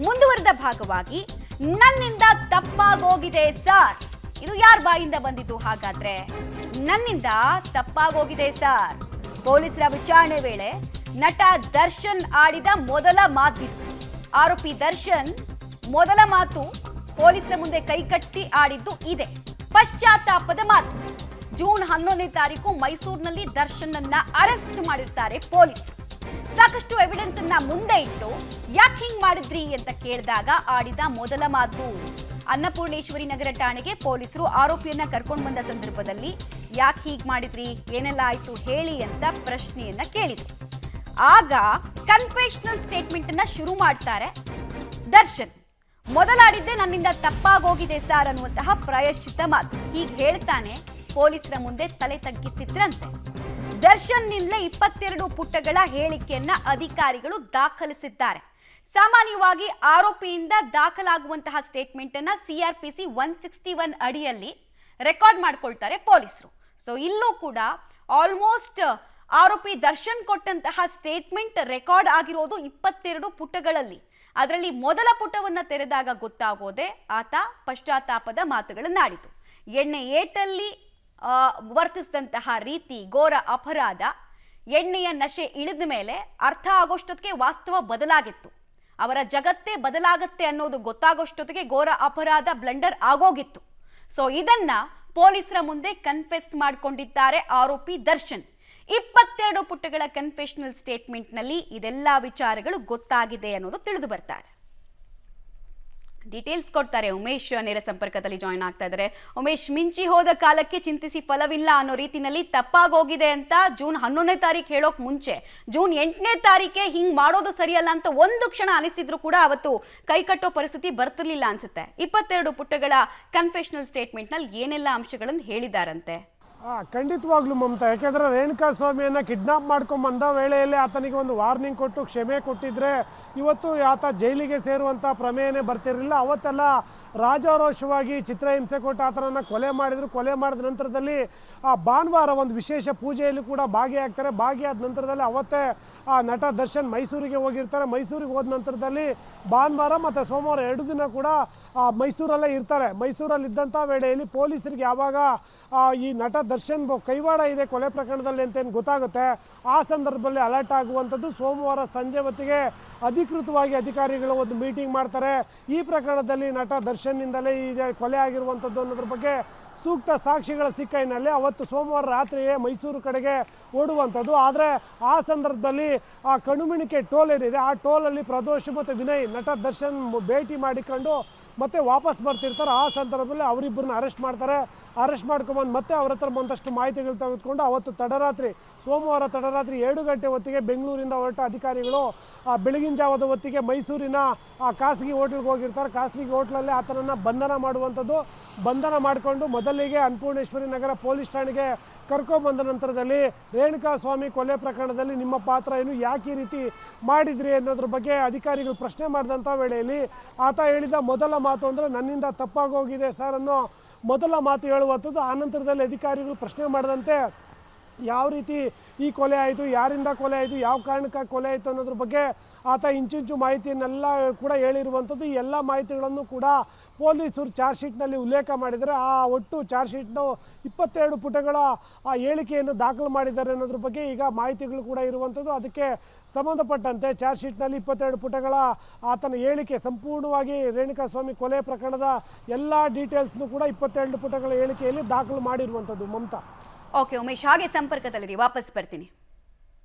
ಮುಂದುವರೆದ ಭಾಗವಾಗಿ ನನ್ನಿಂದ ತಪ್ಪಾಗೋಗಿದೆ ಸರ್. ಇದು ಯಾರ ಬಾಯಿಂದ ಬಂದಿತ್ತು ಹಾಗಾದ್ರೆ? ನನ್ನಿಂದ ತಪ್ಪಾಗೋಗಿದೆ ಸರ್. ಪೊಲೀಸರ ವಿಚಾರಣೆ ವೇಳೆ ನಟ ದರ್ಶನ್ ಆಡಿದ ಮೊದಲ ಮಾತಿದು. ಆರೋಪಿ ದರ್ಶನ್ ಮೊದಲ ಮಾತು ಪೊಲೀಸರ ಮುಂದೆ ಕೈಕಟ್ಟಿ ಆಡಿದ್ದು ಇದೆ. ಪಶ್ಚಾತ್ತಾಪದ ಮಾತು. ಜೂನ್ 11ನೇ ತಾರೀಕು ಮೈಸೂರಿನಲ್ಲಿ ದರ್ಶನ್ ಅನ್ನ ಅರೆಸ್ಟ್ ಮಾಡಿರ್ತಾರೆ ಪೊಲೀಸರು. ಸಾಕಷ್ಟು ಎವಿಡೆನ್ಸ್ ಅನ್ನ ಮುಂದೆ ಇಟ್ಟು ಯಾಕೆ ಹಿಂಗ್ ಮಾಡಿದ್ರಿ ಅಂತ ಕೇಳಿದಾಗ ಆಡಿದ ಮೊದಲ ಮಾತು. ಅನ್ನಪೂರ್ಣೇಶ್ವರಿ ನಗರ ಠಾಣೆಗೆ ಪೊಲೀಸರು ಆರೋಪಿಯನ್ನ ಕರ್ಕೊಂಡು ಬಂದ ಸಂದರ್ಭದಲ್ಲಿ ಯಾಕೆ ಹೀಗ್ ಮಾಡಿದ್ರಿ, ಏನೆಲ್ಲ ಆಯ್ತು ಹೇಳಿ ಅಂತ ಪ್ರಶ್ನೆಯನ್ನ ಕೇಳಿದ್ರು. ಆಗ ಕನ್ಫೆಷನಲ್ ಸ್ಟೇಟ್ಮೆಂಟ್ ಅನ್ನ ಶುರು ಮಾಡ್ತಾರೆ ದರ್ಶನ್. ಮೊದಲಾಡಿದ್ದೆ ನನ್ನಿಂದ ತಪ್ಪಾಗೋಗಿದೆ ಸರ್ ಅನ್ನುವಂತಹ ಪ್ರಾಯಶ್ಚಿತ್ತ ಮಾತು. ಹೀಗೆ ಹೇಳ್ತಾನೆ ಪೊಲೀಸರ ಮುಂದೆ ತಲೆ ತಗ್ಗಿಸಿದ್ರಂತೆ. ದರ್ಶನ್ ನಿಂದಲೇ 22 ಪುಟಗಳ ಹೇಳಿಕೆಯನ್ನ ಅಧಿಕಾರಿಗಳು ದಾಖಲಿಸಿದ್ದಾರೆ. ಸಾಮಾನ್ಯವಾಗಿ ಆರೋಪಿಯಿಂದ ದಾಖಲಾಗುವಂತಹ ಸ್ಟೇಟ್ಮೆಂಟ್ ಅನ್ನ CRPC 161 ಅಡಿಯಲ್ಲಿ ರೆಕಾರ್ಡ್ ಮಾಡ್ಕೊಳ್ತಾರೆ ಪೊಲೀಸರು. ಸೊ ಇಲ್ಲೂ ಕೂಡ ಆಲ್ಮೋಸ್ಟ್ ಆರೋಪಿ ದರ್ಶನ್ ಕೊಟ್ಟಂತಹ ಸ್ಟೇಟ್ಮೆಂಟ್ ರೆಕಾರ್ಡ್ ಆಗಿರೋದು 22 ಪುಟಗಳಲ್ಲಿ. ಅದರಲ್ಲಿ ಮೊದಲ ಪುಟವನ್ನ ತೆರೆದಾಗ ಗೊತ್ತಾಗೋದೆ ಆತ ಪಶ್ಚಾತ್ತಾಪದ ಮಾತುಗಳನ್ನಾಡಿತು. ಎಣ್ಣೆ ಏಟಲ್ಲಿ ವರ್ತಿಸಿದಂತಹ ರೀತಿ ಘೋರ ಅಪರಾಧ. ಎಣ್ಣೆಯ ನಶೆ ಇಳಿದ ಮೇಲೆ ಅರ್ಥ ಆಗೋಷ್ಟೊತ್ತಿಗೆ ವಾಸ್ತವ ಬದಲಾಗಿತ್ತು. ಅವರ ಜಗತ್ತೇ ಬದಲಾಗತ್ತೆ ಅನ್ನೋದು ಗೊತ್ತಾಗೋಷ್ಟೊತ್ತಿಗೆ ಘೋರ ಅಪರಾಧ ಬ್ಲಂಡರ್ ಆಗೋಗಿತ್ತು. ಸೊ ಇದನ್ನ ಪೊಲೀಸರ ಮುಂದೆ ಕನ್ಫೆಸ್ ಮಾಡಿಕೊಂಡಿದ್ದಾರೆ ಆರೋಪಿ ದರ್ಶನ್. 22 ಪುಟಗಳ ಕನ್ಫೆಷನಲ್ ಸ್ಟೇಟ್ಮೆಂಟ್ ನಲ್ಲಿ ಇದೆಲ್ಲ ವಿಚಾರಗಳು ಗೊತ್ತಾಗಿದೆ ಅನ್ನೋದು ತಿಳಿದು ಬರ್ತಾರೆ. ಡೀಟೇಲ್ಸ್ ಕೊಡ್ತಾರೆ ಉಮೇಶ್, ನೇರ ಸಂಪರ್ಕದಲ್ಲಿ ಜಾಯಿನ್ ಆಗ್ತಾ ಇದ್ದಾರೆ. ಉಮೇಶ್, ಮಿಂಚಿ ಹೋದ ಕಾಲಕ್ಕೆ ಚಿಂತಿಸಿ ಫಲವಿಲ್ಲ ಅನ್ನೋ ರೀತಿನಲ್ಲಿ ತಪ್ಪಾಗೋಗಿದೆ ಅಂತ ಜೂನ್ 11ನೇ ತಾರೀಕು ಹೇಳೋಕ್ ಮುಂಚೆ ಜೂನ್ 8ನೇ ತಾರೀಕೆ ಹಿಂಗ್ ಮಾಡೋದು ಸರಿಯಲ್ಲ ಅಂತ ಒಂದು ಕ್ಷಣ ಅನಿಸಿದ್ರು ಕೂಡ ಅವತ್ತು ಕೈ ಕಟ್ಟೋ ಪರಿಸ್ಥಿತಿ ಬರ್ತಿರ್ಲಿಲ್ಲ ಅನ್ಸುತ್ತೆ. 22 ಪುಟಗಳ ಕನ್ಫೆಷನಲ್ ಸ್ಟೇಟ್ಮೆಂಟ್ ನಲ್ಲಿ ಏನೆಲ್ಲ ಅಂಶಗಳನ್ನು ಹೇಳಿದಾರಂತೆ? ಖಂಡಿತವಾಗ್ಲೂ ಮಮತಾ, ಯಾಕೆಂದರೆ ರೇಣುಕಾ ಸ್ವಾಮಿಯನ್ನು ಕಿಡ್ನಾಪ್ ಮಾಡ್ಕೊಂಡು ಬಂದ ವೇಳೆಯಲ್ಲಿ ಆತನಿಗೆ ಒಂದು ವಾರ್ನಿಂಗ್ ಕೊಟ್ಟು ಕ್ಷಮೆ ಕೊಟ್ಟಿದ್ರೆ ಇವತ್ತು ಆತ ಜೈಲಿಗೆ ಸೇರುವಂಥ ಪ್ರಮೇಯನೇ ಬರ್ತಿರಲಿಲ್ಲ. ಅವತ್ತೆಲ್ಲ ರಾಜಾರೋಷವಾಗಿ ಚಿತ್ರಹಿಂಸೆ ಕೊಟ್ಟು ಆತನನ್ನು ಕೊಲೆ ಮಾಡಿದರು. ಕೊಲೆ ಮಾಡಿದ ನಂತರದಲ್ಲಿ ಭಾನುವಾರ ಒಂದು ವಿಶೇಷ ಪೂಜೆಯಲ್ಲಿ ಕೂಡ ಭಾಗಿಯಾಗ್ತಾರೆ. ಭಾಗಿಯಾದ ನಂತರದಲ್ಲಿ ಅವತ್ತೇ ನಟ ದರ್ಶನ್ ಮೈಸೂರಿಗೆ ಹೋಗಿರ್ತಾರೆ. ಮೈಸೂರಿಗೆ ಹೋದ ನಂತರದಲ್ಲಿ ಭಾನುವಾರ ಮತ್ತು ಸೋಮವಾರ 2 ದಿನ ಕೂಡ ಮೈಸೂರಲ್ಲೇ ಇರ್ತಾರೆ. ಮೈಸೂರಲ್ಲಿದ್ದಂಥ ವೇಳೆಯಲ್ಲಿ ಪೊಲೀಸರಿಗೆ ಯಾವಾಗ ಈ ನಟ ದರ್ಶನ್ ಕೈವಾಡ ಇದೆ ಕೊಲೆ ಪ್ರಕರಣದಲ್ಲಿ ಅಂತೇನು ಗೊತ್ತಾಗುತ್ತೆ, ಆ ಸಂದರ್ಭದಲ್ಲಿ ಅಲರ್ಟ್ ಆಗುವಂಥದ್ದು. ಸೋಮವಾರ ಸಂಜೆ ಹೊತ್ತಿಗೆ ಅಧಿಕೃತವಾಗಿ ಅಧಿಕಾರಿಗಳು ಒಂದು ಮೀಟಿಂಗ್ ಮಾಡ್ತಾರೆ. ಈ ಪ್ರಕರಣದಲ್ಲಿ ನಟ ದರ್ಶನ್ನಿಂದಲೇ ಈ ಕೊಲೆ ಆಗಿರುವಂಥದ್ದು ಅನ್ನೋದ್ರ ಬಗ್ಗೆ ಸೂಕ್ತ ಸಾಕ್ಷಿಗಳ ಸಿಕ್ಕ ಹಿನ್ನೆಲೆ ಅವತ್ತು ಸೋಮವಾರ ರಾತ್ರಿಯೇ ಮೈಸೂರು ಕಡೆಗೆ ಓಡುವಂಥದ್ದು. ಆದರೆ ಆ ಸಂದರ್ಭದಲ್ಲಿ ಆ ಕಣುಮಿಣಿಕೆ ಟೋಲ್ ಏನಿದೆ, ಆ ಟೋಲಲ್ಲಿ ಪ್ರದೋಷ್ ಮತ್ತು ವಿನಯ್ ನಟ ದರ್ಶನ್ ಭೇಟಿ ಮಾಡಿಕೊಂಡು ಮತ್ತೆ ವಾಪಸ್ ಬರ್ತಿರ್ತಾರೆ. ಆ ಸಂದರ್ಭದಲ್ಲಿ ಅವರಿಬ್ಬರನ್ನ ಅರೆಸ್ಟ್ ಮಾಡ್ತಾರೆ. ಅರೆಸ್ಟ್ ಮಾಡ್ಕೊಂಬಂದು ಮತ್ತೆ ಅವ್ರ ಹತ್ರ ಒಂದಷ್ಟು ಮಾಹಿತಿಗಳು ತೆಗೆದುಕೊಂಡು ಅವತ್ತು ತಡರಾತ್ರಿ ಸೋಮವಾರ ತಡರಾತ್ರಿ 7 ಗಂಟೆ ಹೊತ್ತಿಗೆ ಬೆಂಗಳೂರಿಂದ ಹೊರಟ ಅಧಿಕಾರಿಗಳು ಬೆಳಗಿನ ಜಾವದ ಹೊತ್ತಿಗೆ ಮೈಸೂರಿನ ಖಾಸಗಿ ಹೋಟ್ಲಿಗೆ ಹೋಗಿರ್ತಾರೆ. ಖಾಸಗಿ ಹೋಟ್ಲಲ್ಲಿ ಆತನನ್ನು ಬಂಧನ ಮಾಡುವಂಥದ್ದು. ಬಂಧನ ಮಾಡಿಕೊಂಡು ಮೊದಲಿಗೆ ಅನ್ನಪೂರ್ಣೇಶ್ವರಿ ನಗರ ಪೊಲೀಸ್ ಠಾಣೆಗೆ ಕರ್ಕೊಂಬಂದ ನಂತರದಲ್ಲಿ ರೇಣುಕಾ ಸ್ವಾಮಿ ಕೊಲೆ ಪ್ರಕರಣದಲ್ಲಿ ನಿಮ್ಮ ಪಾತ್ರ ಏನು, ಯಾಕೆ ಈ ರೀತಿ ಮಾಡಿದ್ರಿ ಅನ್ನೋದ್ರ ಬಗ್ಗೆ ಅಧಿಕಾರಿಗಳು ಪ್ರಶ್ನೆ ಮಾಡಿದಂಥ ವೇಳೆಯಲ್ಲಿ ಆತ ಹೇಳಿದ ಮೊದಲ ಮಾತು ಅಂದರೆ ನನ್ನಿಂದ ತಪ್ಪಾಗೋಗಿದೆ ಸರ್ ಅನ್ನೋ ಮೊದಲ ಮಾತು ಹೇಳುವಂಥದ್ದು. ಆನಂತರದಲ್ಲಿ ಅಧಿಕಾರಿಗಳು ಪ್ರಶ್ನೆ ಮಾಡಿದಂತೆ ಯಾವ ರೀತಿ ಈ ಕೊಲೆ ಆಯಿತು, ಯಾರಿಂದ ಕೊಲೆ ಆಯಿತು, ಯಾವ ಕಾರಣಕ್ಕೆ ಕೊಲೆ ಆಯಿತು ಅನ್ನೋದ್ರ ಬಗ್ಗೆ ಆತ ಇಂಚಿಂಚು ಮಾಹಿತಿಯನ್ನೆಲ್ಲ ಕೂಡ ಹೇಳಿರುವಂಥದ್ದು. ಈ ಎಲ್ಲ ಮಾಹಿತಿಗಳನ್ನು ಕೂಡ ಪೊಲೀಸರು ಚಾರ್ಜ್ ಶೀಟ್ನಲ್ಲಿ ಉಲ್ಲೇಖ ಮಾಡಿದರೆ ಆ ಒಟ್ಟು ಚಾರ್ಜ್ ಶೀಟ್ನ 22 ಪುಟಗಳ ಆ ಹೇಳಿಕೆಯನ್ನು ದಾಖಲು ಮಾಡಿದ್ದಾರೆ ಅನ್ನೋದ್ರ ಬಗ್ಗೆ ಈಗ ಮಾಹಿತಿಗಳು ಕೂಡ ಇರುವಂಥದ್ದು. ಅದಕ್ಕೆ ಸಂಬಂಧಪಟ್ಟಂತೆ ಚಾರ್ಜ್ ಶೀಟ್ನಲ್ಲಿ 22 ಪುಟಗಳ ಆತನ ಹೇಳಿಕೆ ಸಂಪೂರ್ಣವಾಗಿ ರೇಣುಕಾ ಸ್ವಾಮಿ ಕೊಲೆ ಪ್ರಕರಣದ ಎಲ್ಲ ಡೀಟೇಲ್ಸ್ನು ಕೂಡ 22 ಪುಟಗಳ ಹೇಳಿಕೆಯಲ್ಲಿ ದಾಖಲು ಮಾಡಿರುವಂಥದ್ದು. ಮಮತಾ. ಓಕೆ ಉಮೇಶ್, ಹಾಗೆ ಸಂಪರ್ಕದಲ್ಲಿರಿ, ವಾಪಸ್ ಬರ್ತೀನಿ.